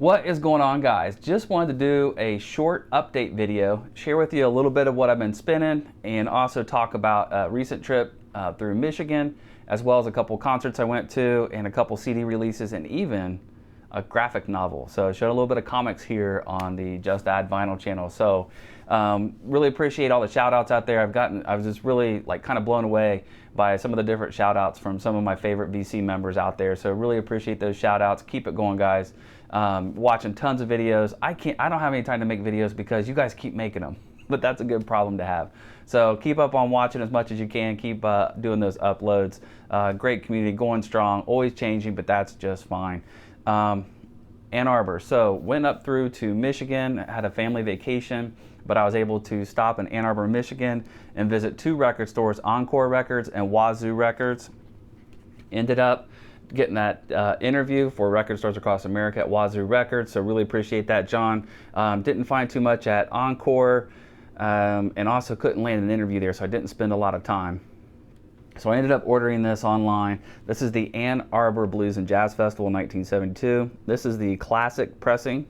What is going on, guys? Just wanted to do a short update video, share with you a little bit of what I've been spinning, and also talk about a recent trip through Michigan, as well as a couple concerts I went to, and a couple CD releases, and even a graphic novel. So I showed a little bit of comics here on the Just Add Vinyl channel. So really appreciate all the shout outs out there. I was just really kind of blown away by some of the different shout outs from some of my favorite VC members out there. So really appreciate those shout outs. Keep it going, guys. Watching tons of videos. I don't have any time to make videos because you guys keep making them, but that's a good problem to have. So keep up on watching as much as you can. Keep doing those uploads. Great community, going strong, always changing, but that's just fine. Ann Arbor. So went up through to Michigan, had a family vacation, but I was able to stop in Ann Arbor, Michigan and visit two record stores, Encore Records and Wazoo Records. Ended up getting that interview for record stores across America at Wazoo Records, so really appreciate that, John. Didn't find too much at Encore, and also couldn't land an interview there, so I didn't spend a lot of time. So I ended up ordering this online. This is the Ann Arbor Blues and Jazz Festival 1972. This is the classic pressing.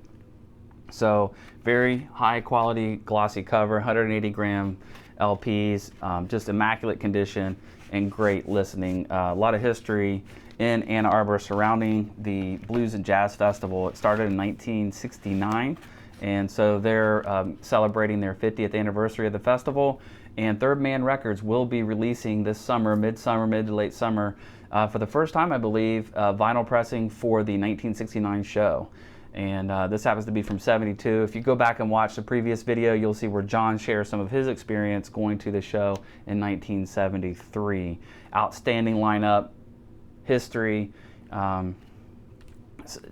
So very high quality glossy cover, 180 gram LPs, just immaculate condition and great listening. A lot of history in Ann Arbor surrounding the Blues and Jazz Festival. It started in 1969, and so they're celebrating their 50th anniversary of the festival. And Third Man Records will be releasing this summer, mid to late summer, for the first time, I believe, vinyl pressing for the 1969 show. And this happens to be from 72. If you go back and watch the previous video, you'll see where John shares some of his experience going to the show in 1973. Outstanding lineup, history,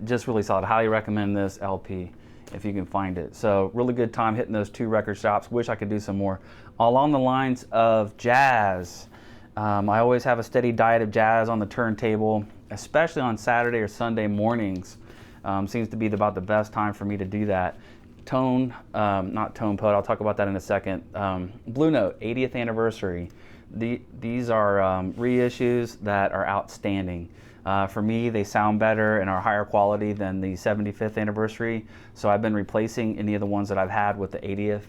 just really solid. Highly recommend this LP if you can find it. So really good time hitting those two record shops. Wish I could do some more. Along the lines of jazz, I always have a steady diet of jazz on the turntable, especially on Saturday or Sunday mornings. Seems to be about the best time for me to do that. Not Tone Poet, I'll talk about that in a second. Blue Note, 80th anniversary. These are reissues that are outstanding. For me, they sound better and are higher quality than the 75th anniversary. So I've been replacing any of the ones that I've had with the 80th.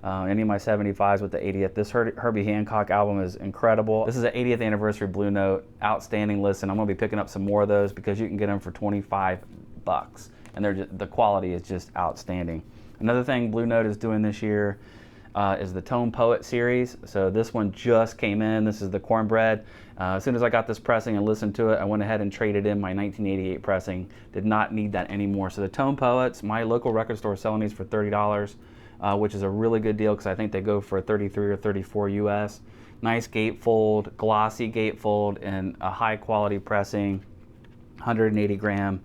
Any of my 75s with the 80th. This Herbie Hancock album is incredible. This is an 80th anniversary Blue Note. Outstanding listen. I'm going to be picking up some more of those because you can get them for 25 bucks. And the quality is just outstanding. Another thing Blue Note is doing this year is the Tone Poet series. So this one just came in. This is the Cornbread. As soon as I got this pressing and listened to it, I went ahead and traded in my 1988 pressing. Did not need that anymore. So the Tone Poets, my local record store is selling these for $30, which is a really good deal because I think they go for 33 or 34 US. Nice gatefold, glossy gatefold, and a high quality pressing, 180 gram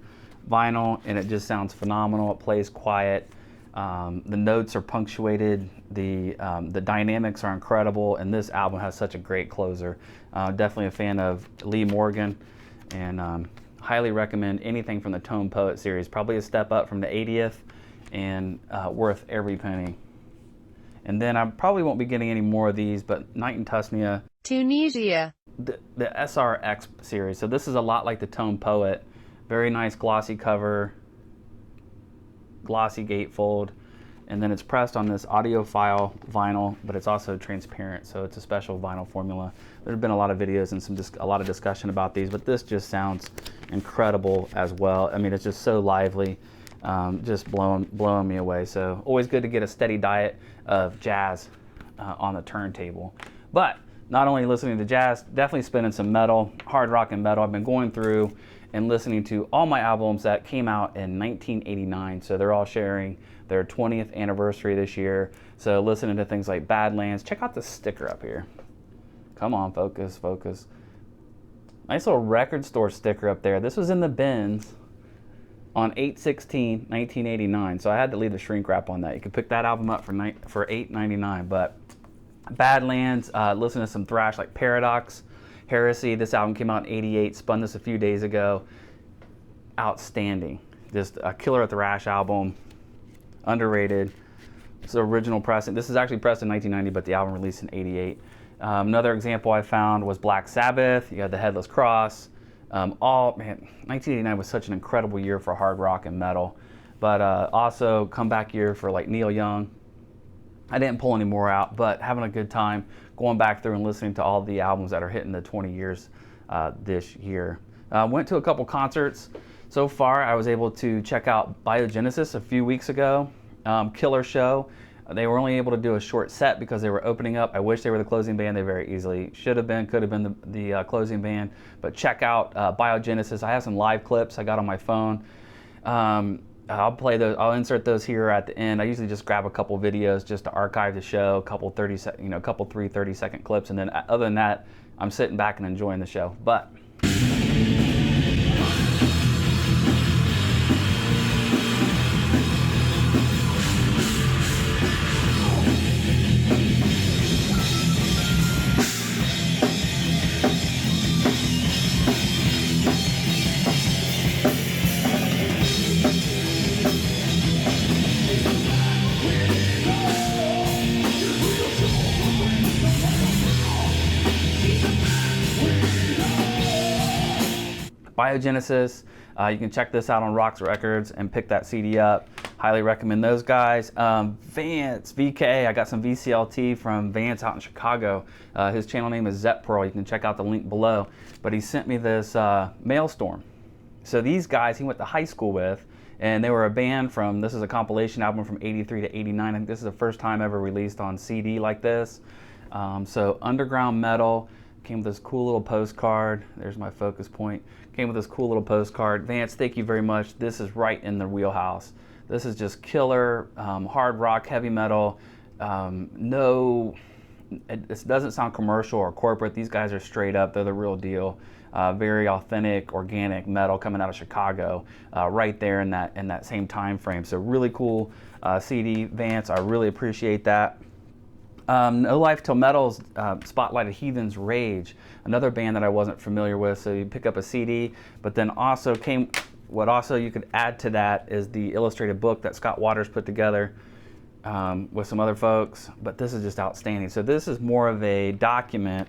vinyl, and it just sounds phenomenal. It plays quiet. The notes are punctuated, the dynamics are incredible, and this album has such a great closer. Definitely a fan of Lee Morgan, and highly recommend anything from the Tone Poet series. Probably a step up from the 80th, and worth every penny. And then I probably won't be getting any more of these, but Night in Tusnia, Tunisia, the SRX series. So this is a lot like the Tone Poet. Very nice glossy cover, glossy gatefold, and then it's pressed on this audiophile vinyl, but it's also transparent, so it's a special vinyl formula. There have been a lot of videos and a lot of discussion about these, but this just sounds incredible as well. I mean, it's just so lively, just blowing me away. So always good to get a steady diet of jazz on the turntable. But not only listening to jazz, definitely spinning some metal, hard rock and metal. I've been going through and listening to all my albums that came out in 1989. So they're all sharing their 20th anniversary this year. So listening to things like Badlands. Check out the sticker up here. Come on, focus, focus. Nice little record store sticker up there. This was in the bins on 8/16/1989. So I had to leave the shrink wrap on that. You could pick that album up for $8.99. But Badlands, listen to some thrash like Paradox, Heresy. This album came out in '88, spun this a few days ago. Outstanding. Just a killer thrash album. Underrated. It's the original pressing. This is actually pressed in 1990, but the album released in '88. Another example I found was Black Sabbath. You had the Headless Cross. 1989 was such an incredible year for hard rock and metal. but also come back here for like Neil Young. I didn't pull any more out, but having a good time going back through and listening to all the albums that are hitting the 20 years this year. Went to a couple concerts. So far, I was able to check out BioGensis a few weeks ago. Killer show. They were only able to do a short set because they were opening up. I wish they were the closing band. They very easily should have been, could have been the closing band. But check out BioGensis. I have some live clips I got on my phone. I'll play those. I'll insert those here at the end. I usually just grab a couple videos just to archive the show, a couple 30-second clips, and then other than that, I'm sitting back and enjoying the show. But BioGensis, you can check this out on Rocks Records and pick that CD up. Highly recommend those guys. Vance, VK, I got some VCLT from Vance out in Chicago. His channel name is Zetpearl. You can check out the link below. But he sent me this Maelstrom. So these guys he went to high school with, and they were a band from, this is a compilation album from 83 to 89. I think this is the first time ever released on CD like this. So underground metal. Came with this cool little postcard. There's my focus point. Came with this cool little postcard. Vance, thank you very much. This is right in the wheelhouse. This is just killer, hard rock, heavy metal. It doesn't sound commercial or corporate. These guys are straight up. They're the real deal. Very authentic, organic metal coming out of Chicago, right there in that same time frame. So really cool CD, Vance. I really appreciate that. No Life Till Metal's spotlighted Heathen's Rage, another band that I wasn't familiar with. So you pick up a CD, but then also what also you could add to that is the illustrated book that Scott Waters put together with some other folks. But this is just outstanding. So this is more of a document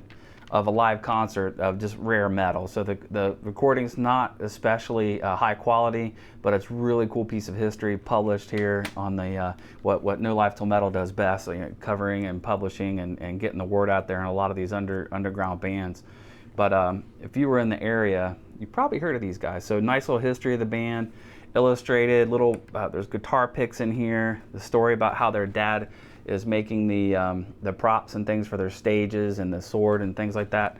of a live concert of just rare metal. So the recording's not especially high quality, but it's really cool piece of history published here on the what No Life Till Metal does best, covering and publishing and getting the word out there in a lot of these underground bands. But if you were in the area, you probably heard of these guys. So nice little history of the band, illustrated, there's guitar picks in here, the story about how their dad is making the props and things for their stages and the sword and things like that.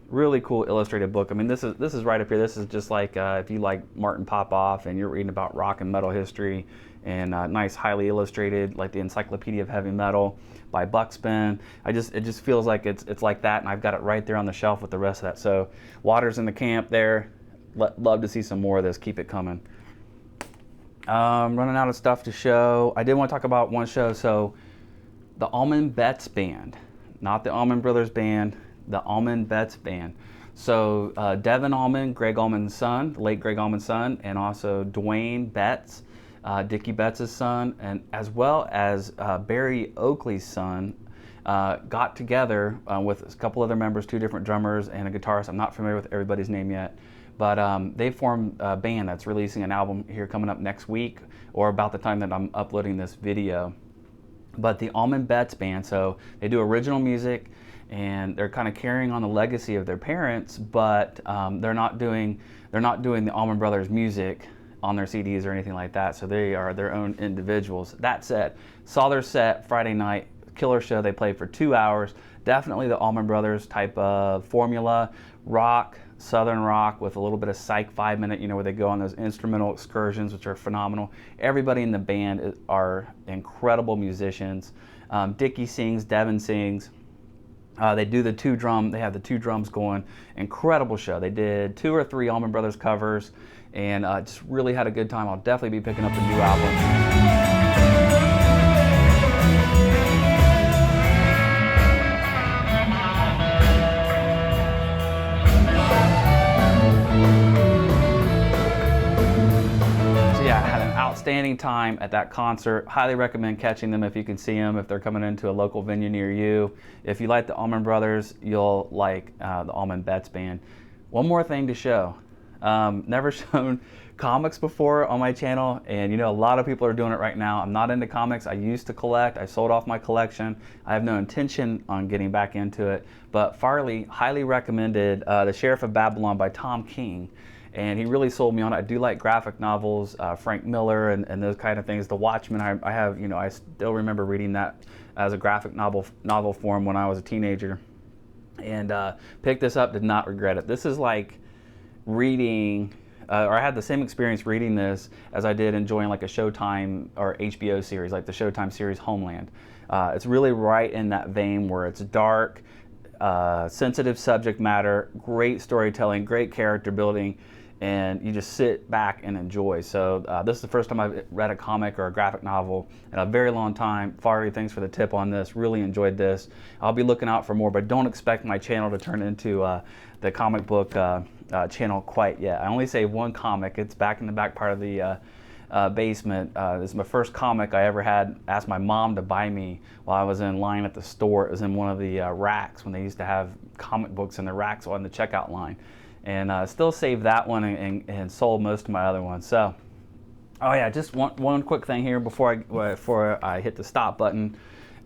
Really cool illustrated book. I mean, this is right up here. This is just like if you like Martin Popoff and you're reading about rock and metal history, and nice, highly illustrated, like the Encyclopedia of Heavy Metal by Buckspin. It just feels like it's like that, and I've got it right there on the shelf with the rest of that. So Waters in the camp there. Love to see some more of this. Keep it coming. Running out of stuff to show. I did want to talk about one show. So the Allman Betts Band, not the Allman Brothers Band, the Allman Betts Band. So Devin Allman, Greg Allman's son, the late Greg Allman's son, and also Dwayne Betts, Dickie Betts' son, and as well as Barry Oakley's son, got together with a couple other members, 2 different drummers and a guitarist. I'm not familiar with everybody's name yet. But they formed a band that's releasing an album here coming up next week, or about the time that I'm uploading this video. But the Allman Betts Band, so they do original music, and they're kind of carrying on the legacy of their parents, but they're not doing the Allman Brothers music on their CDs or anything like that. So they are their own individuals. That said, saw their set Friday night, killer show. They played for 2 hours. Definitely the Allman Brothers type of formula, rock, southern rock with a little bit of psych 5-minute, where they go on those instrumental excursions, which are phenomenal. Everybody in the band are incredible musicians. Dickie sings, Devin sings. They do they have the 2 drums going. Incredible show. They did 2 or 3 Allman Brothers covers, and just really had a good time. I'll definitely be picking up the new album. Outstanding time at that concert. Highly recommend catching them if you can see them, if they're coming into a local venue near you. If you like the Allman Brothers, you'll like the Allman Betts Band. One more thing to show. Never shown comics before on my channel, and you know, a lot of people are doing it right now. I'm not into comics. I used to collect. I sold off my collection. I have no intention on getting back into it, but Farley highly recommended The Sheriff of Babylon by Tom King, and he really sold me on it. I do like graphic novels, Frank Miller and those kind of things. The Watchmen, I have, you know, I still remember reading that as a graphic novel form when I was a teenager, and picked this up, did not regret it. This is like reading, or I had the same experience reading this as I did enjoying like a Showtime or HBO series, like the Showtime series Homeland. It's really right in that vein where it's dark, sensitive subject matter, great storytelling, great character building, and you just sit back and enjoy. So this is the first time I've read a comic or a graphic novel in a very long time. Farley, thanks for the tip on this. Really enjoyed this. I'll be looking out for more, but don't expect my channel to turn into the comic book channel quite yet. I only saved one comic. It's back in the back part of the basement. This is my first comic I ever had. Asked my mom to buy me while I was in line at the store. It was in one of the racks when they used to have comic books in the racks on the checkout line. And still saved that one and sold most of my other ones. So, oh yeah, just one quick thing here before I hit the stop button.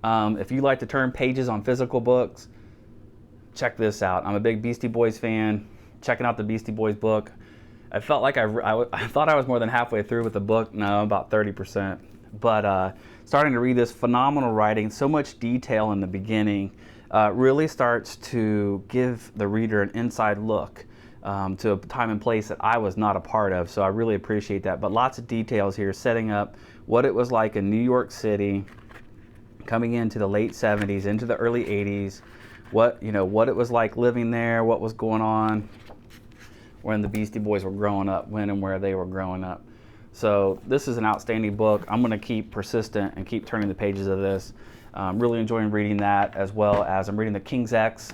If you like to turn pages on physical books, check this out. I'm a big Beastie Boys fan. Checking out the Beastie Boys book. I felt like I thought I was more than halfway through with the book. No, about 30%. But starting to read this, phenomenal writing, so much detail in the beginning, really starts to give the reader an inside look to a time and place that I was not a part of. So I really appreciate that. But lots of details here, setting up what it was like in New York City, coming into the late 70s, into the early 80s, what it was like living there, what was going on when the Beastie Boys were growing up, when and where they were growing up. So this is an outstanding book. I'm going to keep persistent and keep turning the pages of this. Really enjoying reading that, as well as I'm reading the King's X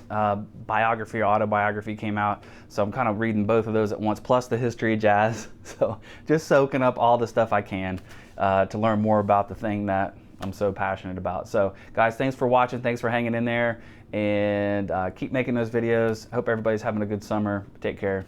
biography or autobiography came out. So I'm kind of reading both of those at once, plus the history of jazz. So just soaking up all the stuff I can to learn more about the thing that I'm so passionate about. So guys, thanks for watching. Thanks for hanging in there, and keep making those videos. Hope everybody's having a good summer. Take care.